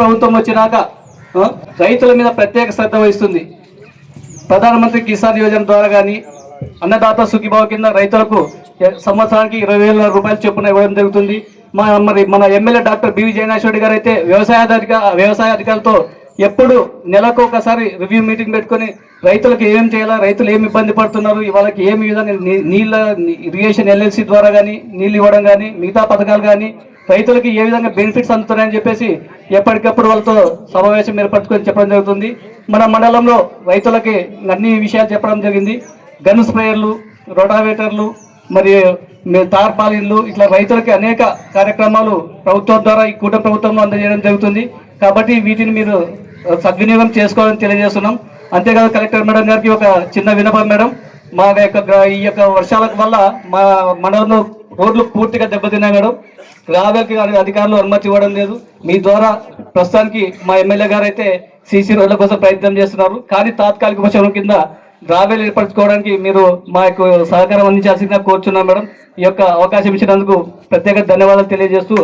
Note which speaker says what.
Speaker 1: ప్రభుత్వం వచ్చినాక రైతుల మీద ప్రత్యేక శ్రద్ధ వహిస్తుంది. ప్రధానమంత్రి కిసాన్ యోజన ద్వారా కానీ అన్నదాత సుఖీభావ కింద రైతులకు సంవత్సరానికి 20,000 రూపాయలు చొప్పున ఇవ్వడం జరుగుతుంది. మన ఎమ్మెల్యే డాక్టర్ బివి జయనాశ్వరి గారు అయితే వ్యవసాయ అధికారులతో ఎప్పుడు నెలకు ఒకసారి రివ్యూ మీటింగ్ పెట్టుకొని రైతులకు ఏం చేయాలా, రైతులు ఏమి ఇబ్బంది పడుతున్నారు, వాళ్ళకి ఏమి విధంగా నీళ్ళ ఇరిగేషన్ ఎల్ఎల్సి ద్వారా కానీ నీళ్ళు ఇవ్వడం కానీ మిగతా పథకాలు కానీ రైతులకి ఏ విధంగా బెనిఫిట్స్ అందుతున్నాయని చెప్పేసి ఎప్పటికప్పుడు వాళ్ళతో సమావేశం ఏర్పరచుకొని చెప్పడం జరుగుతుంది. మన మండలంలో రైతులకి అన్ని విషయాలు చెప్పడం జరిగింది. గన్ స్ప్రేయర్లు, రోటావేటర్లు, మరి తార్పాలిన్లు, ఇట్లా రైతులకి అనేక కార్యక్రమాలు ప్రభుత్వం ద్వారా ఈ కూటమి ప్రభుత్వంలో అందజేయడం జరుగుతుంది. కాబట్టి వీటిని మీరు సద్వినియోగం చేసుకోవాలని తెలియజేస్తున్నాం. అంతేకాదు కలెక్టర్ మేడం గారికి ఒక చిన్న విన్నపం మేడం, మా ఈ యొక్క వర్షాల వల్ల మా మండలంలో రోడ్లు పూర్తిగా దెబ్బతిన్నాయి మేడం. గ్రావెల్కి అధికారులు అనుమతి ఇవ్వడం లేదు. మీ ద్వారా ప్రస్తుతానికి మా ఎమ్మెల్యే గారు అయితే సీసీ రోడ్ల కోసం ప్రయత్నం చేస్తున్నారు. కానీ తాత్కాలిక ఉపశమనం కింద గ్రావెల్ ఏర్పరచుకోవడానికి మీరు మా యొక్క సహకారం అందించాల్సిందిగా కోరుచున్నాం మేడం. ఈ యొక్క అవకాశం ఇచ్చినందుకు ప్రత్యేక ధన్యవాదాలు తెలియజేస్తూ